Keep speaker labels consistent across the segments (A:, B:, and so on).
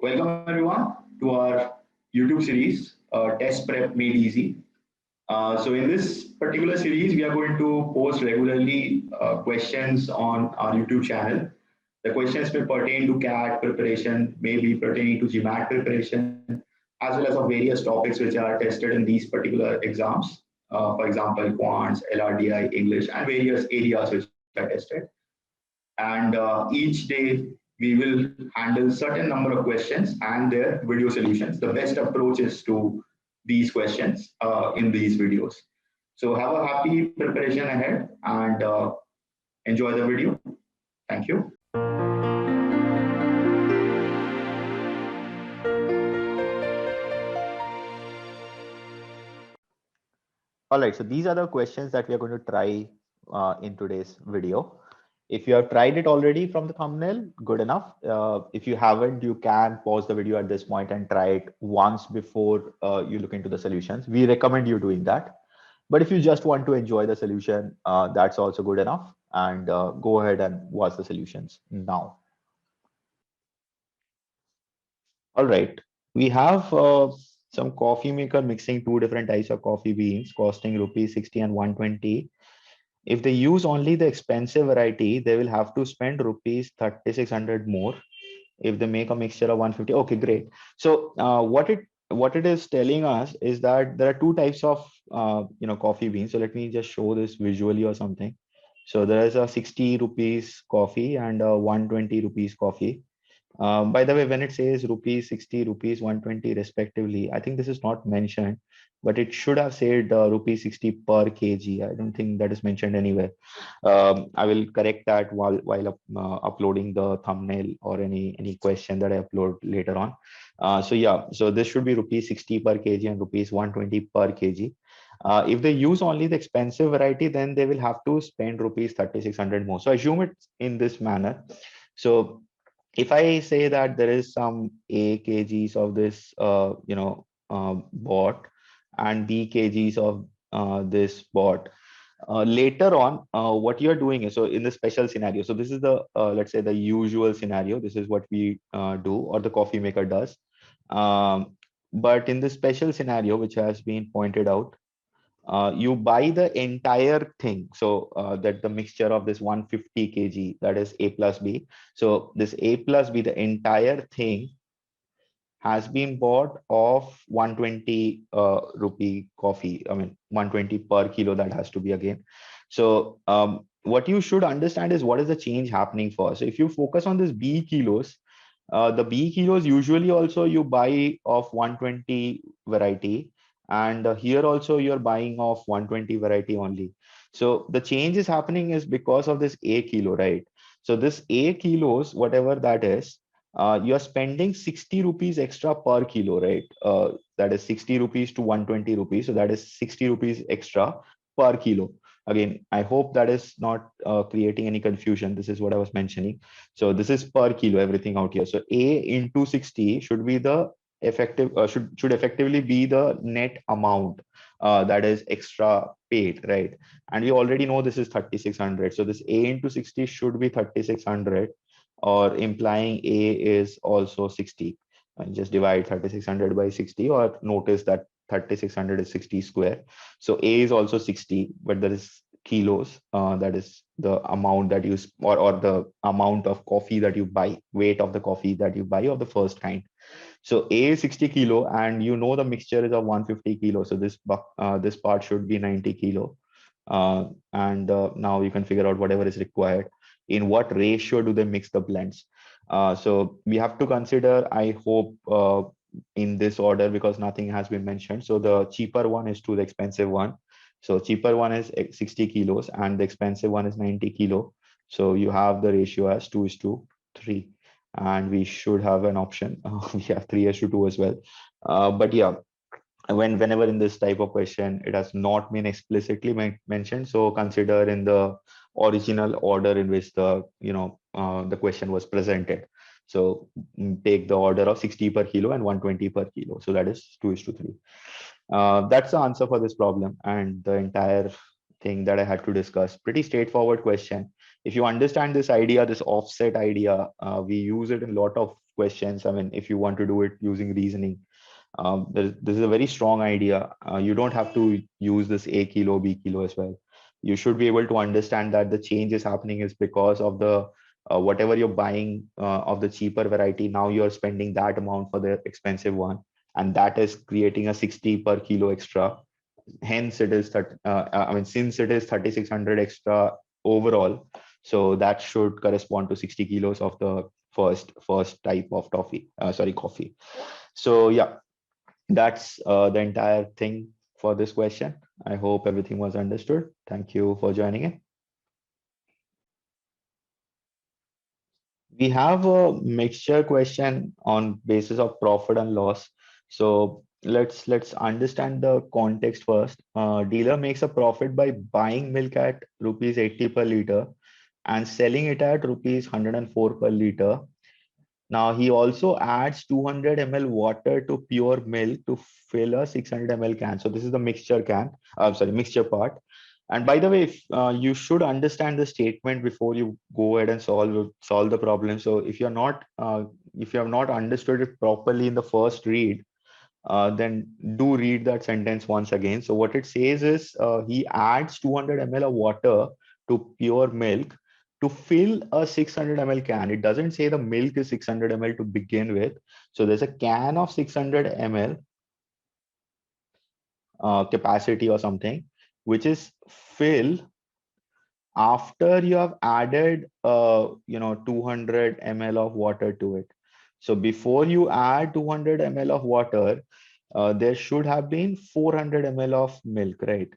A: Welcome everyone to our YouTube series, Test Prep Made Easy. So in this particular series, we are going to post regularly questions on our YouTube channel. The questions may pertain to CAT preparation, maybe pertaining to GMAT preparation, as well as of various topics which are tested in these particular exams. For example, quants, LRDI, English, and various areas which are tested. And each day we will handle certain number of questions and their video solutions. The best approach is to these questions in these videos. So have a happy preparation ahead and enjoy the video. Thank you.
B: All right, so these are the questions that we are going to try in today's video. If you have tried it already from the thumbnail, good enough. If you haven't, you can pause the video at this point and try it once before you look into the solutions. We recommend you doing that. But if you just want to enjoy the solution, that's also good enough. And go ahead and watch the solutions now. All right, we have some coffee maker mixing two different types of coffee beans costing rupees 60 and 120. If they use only the expensive variety, they will have to spend rupees 3600 more. If they make a mixture of 150, okay, great. So what it is telling us is that there are two types of coffee beans. So let me just show this visually or something. So there is a 60 rupees coffee and a 120 rupees coffee. By the way, when it says rupees 60, rupees 120 respectively, I think this is not mentioned, but it should have said rupees 60 per kg. I don't think that is mentioned anywhere. I will correct that while uploading the thumbnail or any question that I upload later on. So yeah, so this should be rupees 60 per kg and rupees 120 per kg. If they use only the expensive variety, then they will have to spend rupees 3600 more. So assume it in this manner. So if I say that there is some A kgs of this, bot and B kgs of this bot, later on, what you're doing is, so in the special scenario, so this is the, let's say the usual scenario, this is what we do or the coffee maker does. But in the special scenario, which has been pointed out, you buy the entire thing. So that the mixture of this 150 kg, that is A plus B. So this A plus B, the entire thing has been bought of 120 rupee coffee. I mean, 120 per kilo, that has to be again. So what you should understand is what is the change happening for. So if you focus on this B kilos, the B kilos usually also you buy of 120 variety, and here also you're buying of 120 variety only. So the change is happening is because of this A kilo, right? So this A kilos, whatever that is, you're spending 60 rupees extra per kilo, right? That is 60 rupees to 120 rupees. So that is 60 rupees extra per kilo. Again, I hope that is not creating any confusion. This is what I was mentioning. So this is per kilo, everything out here. So A into 60 should be the effective, should effectively be the net amount that is extra paid, right? And we already know this is 3600. So this A into 60 should be 3600, or implying A is also 60. And just divide 3600 by 60, or notice that 3600 is 60 square. So A is also 60, but there is kilos. That is the amount that you, or the amount of coffee that you buy, weight of the coffee that you buy of the first kind. So A is 60 kilo, and you know the mixture is of 150 kilo. So this part should be 90 kilo. And now you can figure out whatever is required. In what ratio do they mix the blends? So we have to consider, I hope, in this order, because nothing has been mentioned. So the cheaper one is to the expensive one. So cheaper one is 60 kilos and the expensive one is 90 kilo. So you have the ratio as 2:3, and we should have an option. We have 3:2 as well. But yeah, whenever in this type of question, it has not been explicitly mentioned. So consider in the original order in which the question was presented. So take the order of 60 per kilo and 120 per kilo. So that is 2:3. That's the answer for this problem, and the entire thing that I had to discuss. Pretty straightforward question. If you understand this idea, this offset idea, we use it in a lot of questions. I mean, if you want to do it using reasoning, this is a very strong idea. You don't have to use this A kilo, B kilo as well. You should be able to understand that the change is happening is because of the whatever you're buying of the cheaper variety. Now you're spending that amount for the expensive one, and that is creating a 60 per kilo extra. Hence, it is that I mean, since it is 3600 extra overall, so that should correspond to 60 kilos of the first type of coffee. So yeah, that's the entire thing for this question. I hope everything was understood. Thank you for joining in. We have a mixture question on basis of profit and loss. So let's understand the context first. Dealer makes a profit by buying milk at rupees 80 per liter and selling it at rupees 104 per liter. Now he also adds 200 ml water to pure milk to fill a 600 ml can. So this is the mixture can. Mixture part. And by the way, you should understand the statement before you go ahead and solve the problem. So if you have not understood it properly in the first read, then do read that sentence once again. So what it says is he adds 200 ml of water to pure milk to fill a 600 ml can. It doesn't say the milk is 600 ml to begin with. So there's a can of 600 ml capacity or something, which is fill after you have added 200 ml of water to it. So before you add 200 ml of water, there should have been 400 ml of milk, right?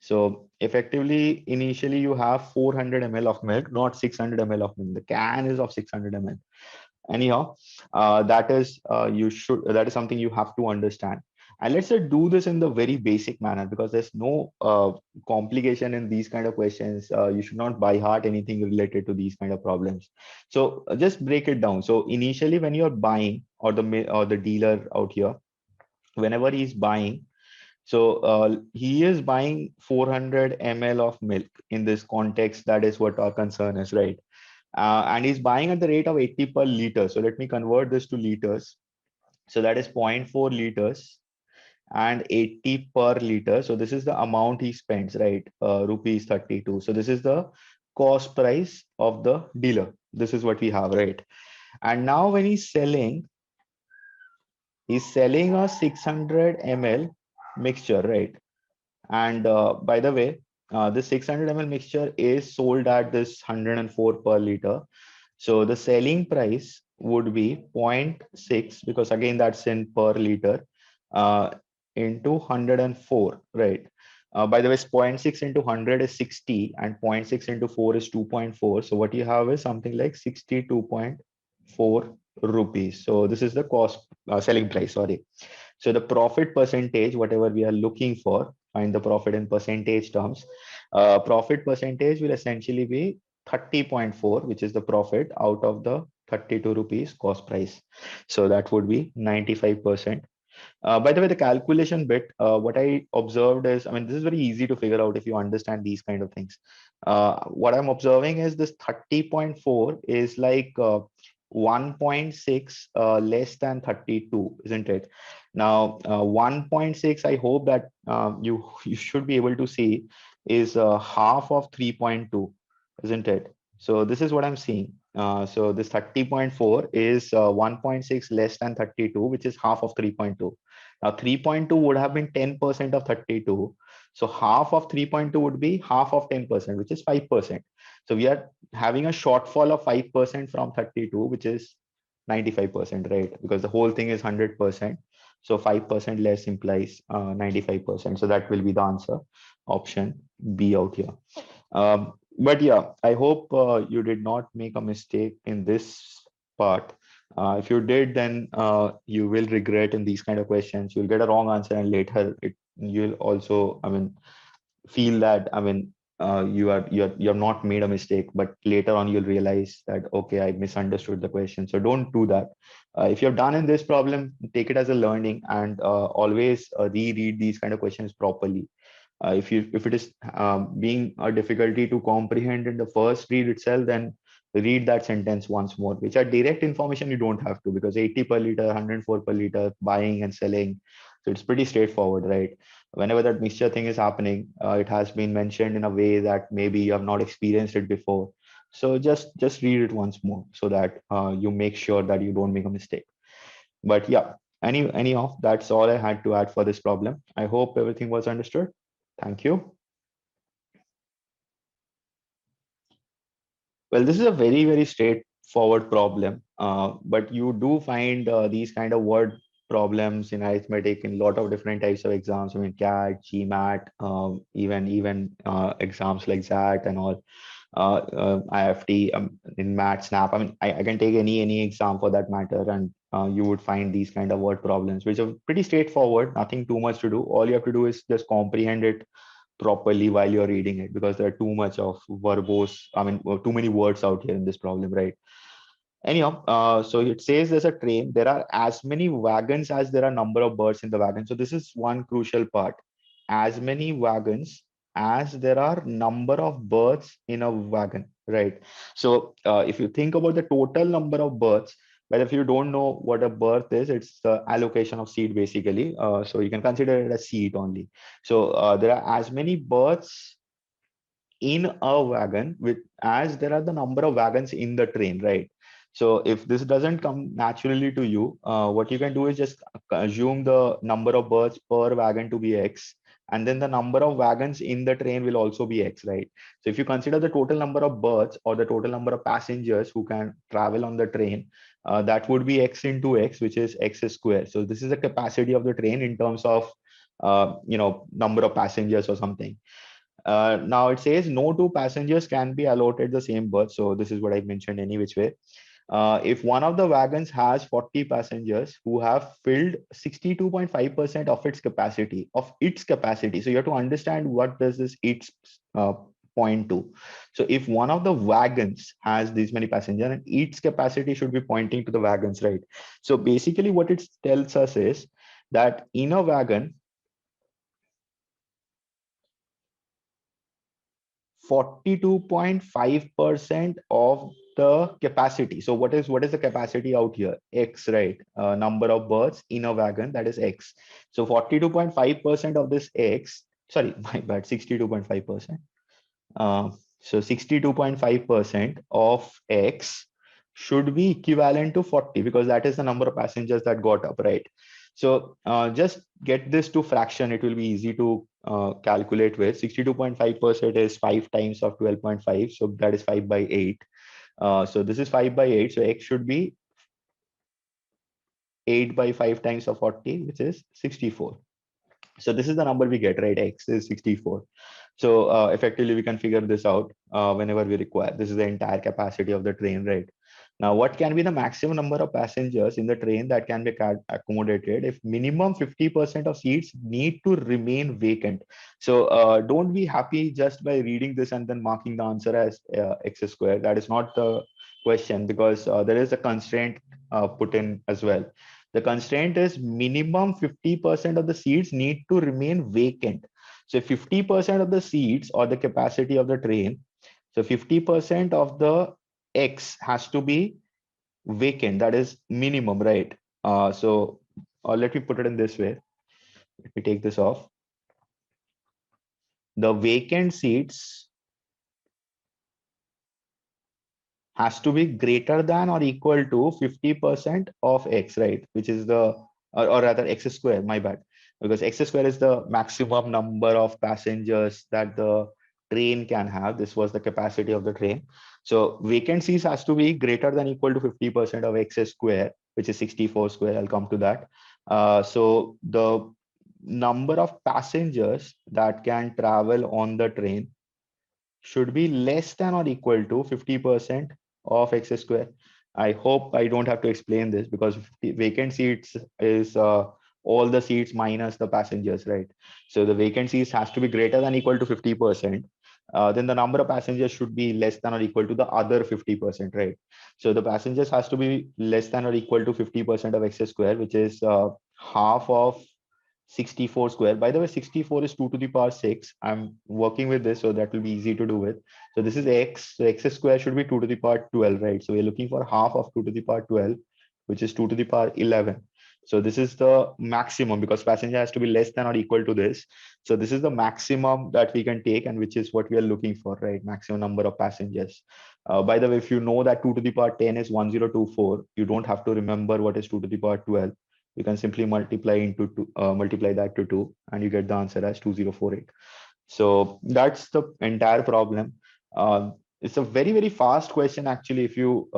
B: So effectively, initially you have 400 ml of milk, not 600 ml of milk. The can is of 600 ml. Anyhow, that is something you have to understand. And let's do this in the very basic manner, because there's no complication in these kind of questions. You should not by heart anything related to these kind of problems. So just break it down. So initially, when you're buying, or the dealer out here, whenever he's buying, so he is buying 400 ml of milk in this context. That is what our concern is, right? And he's buying at the rate of 80 per liter. So let me convert this to liters. So that is 0.4 liters and 80 per liter. So this is the amount he spends, right? Rupees 32. So this is the cost price of the dealer. This is what we have, right? And now when he's selling a 600 ml mixture, right? And by the way, this 600 ml mixture is sold at this 104 per liter. So the selling price would be zero point 0.6, because again, that's in per liter, into 104, right? By the way, 0.6 into 100 is 60, and 0.6 into 4 is 2.4. So what you have is something like 62.4 rupees. So this is the selling price, sorry. So the profit percentage, whatever we are looking for, find the profit in percentage terms. Profit percentage will essentially be 30.4, which is the profit out of the 32 rupees cost price. So that would be 95%. By the way, the calculation bit, what I observed is, I mean, this is very easy to figure out if you understand these kind of things. What I'm observing is this 30.4 is like 1.6 less than 32, isn't it? Now, 1.6, I hope that you should be able to see is half of 3.2, isn't it? So this is what I'm seeing. So this 30.4 is 1.6 less than 32, which is half of 3.2. Now 3.2 would have been 10% of 32. So half of 3.2 would be half of 10%, which is 5%. So we are having a shortfall of 5% from 32, which is 95%, right? Because the whole thing is 100%. So 5% less implies 95%. So that will be the answer, option B out here. But yeah, I hope you did not make a mistake in this part. If you did, then you will regret in these kind of questions. You'll get a wrong answer, and later you'll also, I mean, feel that, I mean, you have not made a mistake, but later on you'll realize that, okay, I misunderstood the question. So don't do that. If you're done in this problem, take it as a learning, and always reread these kind of questions properly. If it is being a difficulty to comprehend in the first read itself, then read that sentence once more, which are direct information. You don't have to, because 80 per liter, 104 per liter, buying and selling. So it's pretty straightforward, right? Whenever that mixture thing is happening, it has been mentioned in a way that maybe you have not experienced it before. So just read it once more so that you make sure that you don't make a mistake. But yeah, anyhow, that's all I had to add for this problem. I hope everything was understood. Thank you. Well, this is a very straightforward problem, but you do find these kind of word problems in arithmetic in a lot of different types of exams. I mean, CAT, GMAT, even exams like XAT and all, IFT, in MAT, SNAP. I mean, I can take any exam for that matter, and you would find these kind of word problems, which are pretty straightforward, nothing too much to do. All you have to do is just comprehend it properly while you're reading it, because there are too much of verbose, I mean, too many words out here in this problem, right? Anyhow, so it says there's a train, there are as many wagons as there are number of birds in the wagon. So this is one crucial part: as many wagons as there are number of birds in a wagon, right? So if you think about the total number of birds, but if you don't know what a berth is, it's the allocation of seat basically. So you can consider it a seat only. So there are as many berths in a wagon with as there are the number of wagons in the train, right? So if this doesn't come naturally to you, what you can do is just assume the number of berths per wagon to be X, and then the number of wagons in the train will also be X, right? So if you consider the total number of berths or the total number of passengers who can travel on the train, that would be X into X, which is X square. So this is the capacity of the train in terms of number of passengers or something. Now it says no two passengers can be allotted the same berth. So this is what I mentioned any which way. If one of the wagons has 40 passengers who have filled 62.5% of its capacity. So you have to understand what does this its point to. So if one of the wagons has these many passengers, and its capacity should be pointing to the wagons, right? So basically what it tells us is that in a wagon, 42.5% of the capacity. So what is the capacity out here? X, right? Number of berths in a wagon, that is X. So 42.5% of this X, sorry, my bad, 62.5%. So 62.5% of X should be equivalent to 40, because that is the number of passengers that got up, right? So just get this to fraction. It will be easy to calculate with. 62.5% is 5 times of 12.5. So that is 5 by 8. So this is 5 by 8. So X should be 8 by 5 times of 40, which is 64. So this is the number we get, right? X is 64. So effectively, we can figure this out whenever we require. This is the entire capacity of the train, right? Now, what can be the maximum number of passengers in the train that can be accommodated if minimum 50% of seats need to remain vacant? So don't be happy just by reading this and then marking the answer as X squared. That is not the question, because there is a constraint put in as well. The constraint is minimum 50% of the seats need to remain vacant. So 50% of the seats or the capacity of the train, so 50% of the X has to be vacant. That is minimum, right? So let me put it in this way. Let me take this off. The vacant seats has to be greater than or equal to 50% of X, right? Which is the, or rather X square, my bad. Because X square is the maximum number of passengers that the train can have. This was the capacity of the train. So vacant seats has to be greater than equal to 50% of X square, which is 64 square. I'll come to that. So the number of passengers that can travel on the train should be less than or equal to 50% of X square. I hope I don't have to explain this, because vacant seats is all the seats minus the passengers, right? So the vacant seats has to be greater than equal to 50%. Then the number of passengers should be less than or equal to the other 50%, right? So the passengers has to be less than or equal to 50% of X square, which is half of 64 square. By the way, 64 is 2 to the power 6. I'm working with this, so that will be easy to do with. So this is x. So x square should be 2 to the power 12, right? So we're looking for half of 2 to the power 12, which is 2 to the power 11. So this is the maximum because passenger has to be less than or equal to this. So this is the maximum that we can take, and which is what we are looking for, right? Maximum number of passengers. By the way, if you know that 2 to the power 10 is 1024, you don't have to remember what is 2 to the power 12. You can simply multiply that to 2, and you get the answer as 2048. So that's the entire problem. It's a very, very fast question, actually. If you,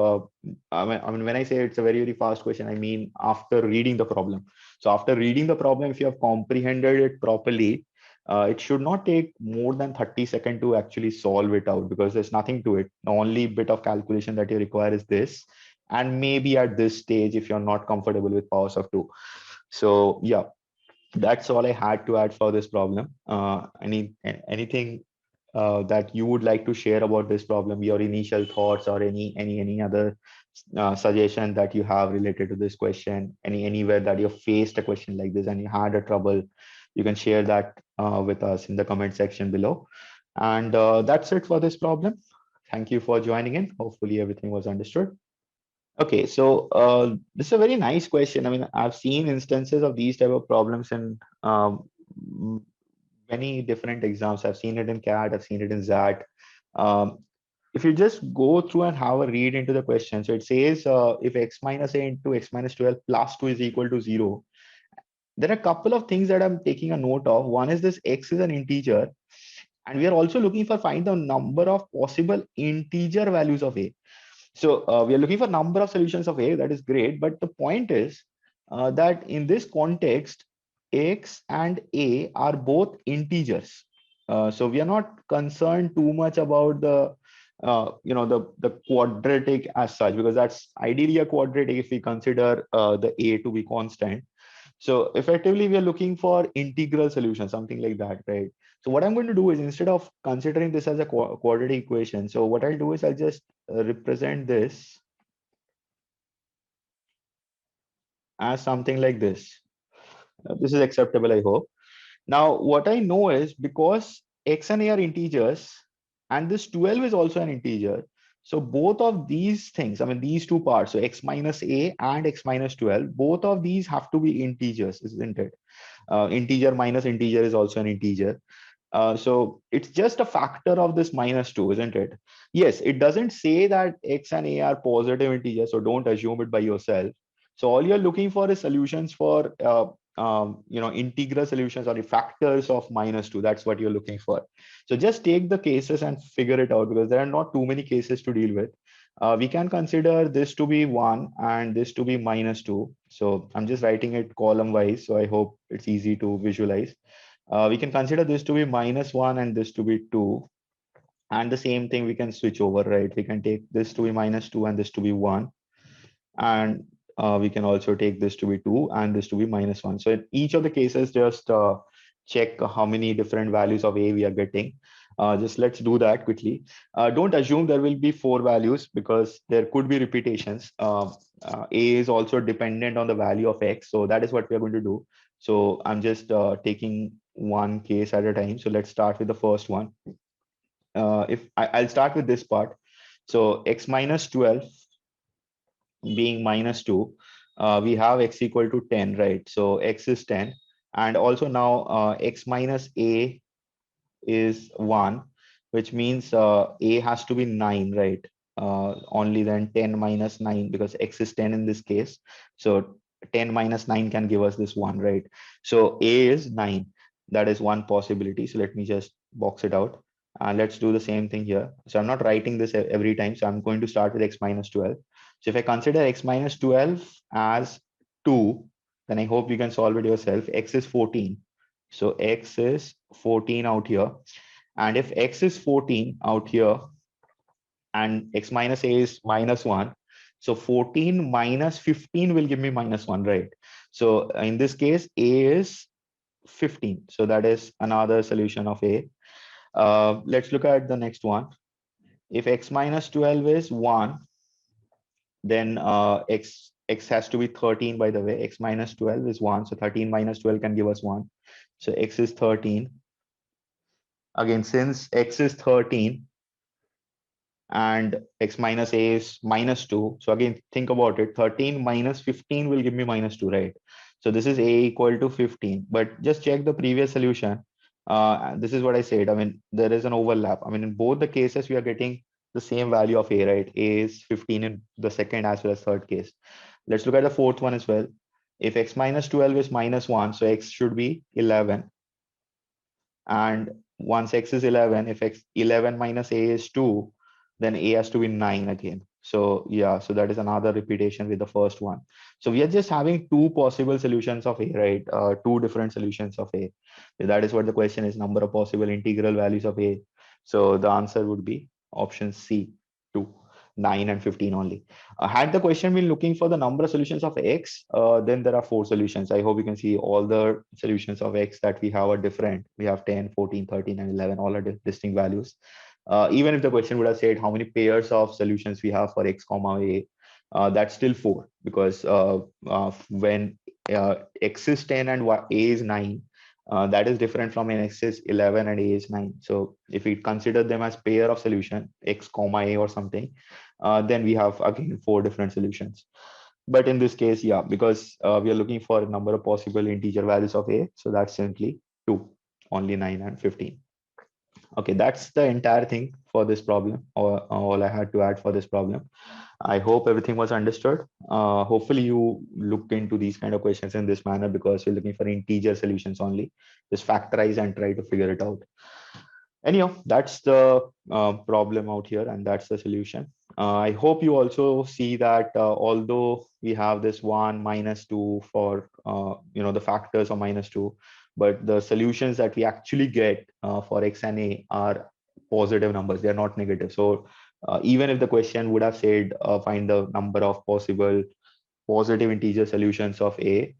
B: I mean, when I say it's a very, very fast question, I mean after reading the problem. So after reading the problem, if you have comprehended it properly, it should not take more than 30 seconds to actually solve it out, because there's nothing to it. The only bit of calculation that you require is this, and maybe at this stage, if you're not comfortable with powers of 2. So yeah, that's all I had to add for this problem. Anything that you would like to share about this problem, your initial thoughts, or any other suggestion that you have related to this question, anywhere that you faced a question like this and you had a trouble, you can share that with us in the comment section below. And that's it for this problem. Thank you for joining in. Hopefully everything was understood. Okay, so this is a very nice question. I mean, I've seen instances of these type of problems in m- many different exams. I've seen it in CAT, I've seen it in XAT. Um, if you just go through and have a read into the question, so it says if x minus a into x minus 12 plus 2 is equal to 0, there are a couple of things that I'm taking a note of. One is this x is an integer, and we are also looking for find the number of possible integer values of a. So we are looking for number of solutions of A. That is great. But the point is that in this context, X and A are both integers. So we are not concerned too much about the quadratic as such, because that's ideally a quadratic if we consider the A to be constant. So effectively, we are looking for integral solution, something like that, right? So what I'm going to do is, instead of considering this as a quadratic equation, so what I'll do is I'll just represent this as something like this. This is acceptable, I hope. Now, what I know is, because x and a are integers, and this 12 is also an integer, so both of these things, I mean, these two parts, so x minus a and x minus 12, both of these have to be integers, isn't it? Integer minus integer is also an integer. So it's just a factor of this minus 2, isn't it? Yes, it doesn't say that x and a are positive integers, so don't assume it by yourself. So all you're looking for is solutions for integral solutions or the factors of minus 2. That's what you're looking for. So just take the cases and figure it out, because there are not too many cases to deal with. We can consider this to be 1 and this to be minus 2. So I'm just writing it column wise, so I hope it's easy to visualize. We can consider this to be minus 1 and this to be 2. And the same thing we can switch over, right? We can take this to be minus 2 and this to be 1. And we can also take this to be 2 and this to be minus 1. So in each of the cases, just check how many different values of a we are getting. Just let's do that quickly. Don't assume there will be 4 values, because there could be repetitions. A is also dependent on the value of x. So that is what we are going to do. So I'm just taking one case at a time. So let's start with the first one. I'll start with this part. So x minus 12 being minus 2, we have x equal to 10, right? So x is 10. And also now x minus a is 1, which means a has to be 9, right? Only then 10 minus 9, because x is 10 in this case. So 10 minus 9 can give us this 1, right? So a is 9. That is one possibility. So let me just box it out. Let's do the same thing here. So I'm not writing this every time. So I'm going to start with x minus 12. So if I consider x minus 12 as 2, then I hope you can solve it yourself. X is 14. So x is 14 out here. And if x is 14 out here and x minus a is minus 1, so 14 minus 15 will give me minus 1, right? So in this case, a is 15. So that is another solution of a. Let's look at the next one. If x minus 12 is 1, then x has to be 13, by the way. X minus 12 is 1. So 13 minus 12 can give us 1. So x is 13. Again, since x is 13 and x minus a is minus 2. So again, think about it. 13 minus 15 will give me minus 2, right? So this is a equal to 15. But just check the previous solution. This is what I said. I mean, there is an overlap. I mean, in both the cases, we are getting the same value of a, right? A is 15 in the second as well as third case. Let's look at the fourth one as well. If x minus 12 is minus 1, so x should be 11. And once x is 11, if x 11 minus a is 2, then a has to be 9 again. So yeah, so that is another repetition with the first one. So we are just having two possible solutions of a, right? Two different solutions of a. That is what the question is, number of possible integral values of a. So the answer would be option C, 2. 9 and 15 only. Had the question been looking for the number of solutions of x, then there are 4 solutions. I hope you can see all the solutions of x that we have are different. We have 10, 14, 13, and 11, all are distinct values. Even if the question would have said how many pairs of solutions we have for x comma a, that's still 4, because when x is 10 and a is 9, that is different from an x is 11 and a is 9. So if we consider them as pair of solution, x comma a or something, then we have again 4 different solutions. But in this case, yeah, because we are looking for a number of possible integer values of a, so that's simply 2, only 9 and 15. Okay, that's the entire thing for this problem, or all I had to add for this problem. I hope everything was understood. Hopefully you looked into these kind of questions in this manner, because you're looking for integer solutions only. Just factorize and try to figure it out. Anyhow, that's the problem out here, and that's the solution. I hope you also see that although we have this 1 minus 2 for the factors of minus 2, but the solutions that we actually get for x and a are positive numbers. They are not negative. So even if the question would have said find the number of possible positive integer solutions of a,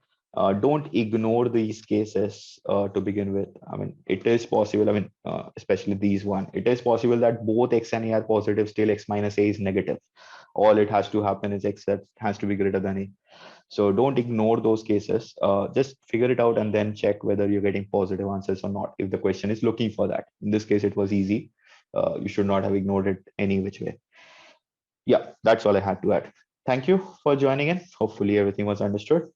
B: don't ignore these cases to begin with. I mean, it is possible. I mean, especially these one, it is possible that both x and a are positive, still x minus a is negative. All it has to happen is x has to be greater than a. So don't ignore those cases. Just figure it out and then check whether you're getting positive answers or not, if the question is looking for that. In this case, it was easy. You should not have ignored it any which way. Yeah, that's all I had to add. Thank you for joining in. Hopefully everything was understood.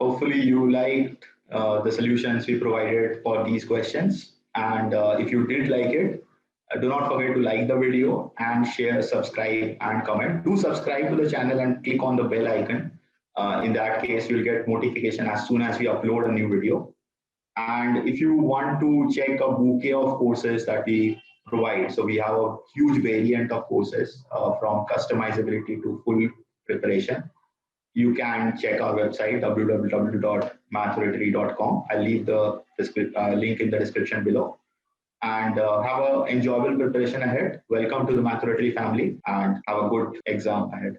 A: Hopefully you liked the solutions we provided for these questions. And if you did like it, do not forget to like the video and share, subscribe, and comment. Do subscribe to the channel and click on the bell icon. In that case, you'll get notification as soon as we upload a new video. And if you want to check a bouquet of courses that we provide, so we have a huge variant of courses from customizability to full preparation. You can check our website, www.mathoratory.com. I'll leave the link in the description below. And have an enjoyable preparation ahead. Welcome to the Mathoratory family, and have a good exam ahead.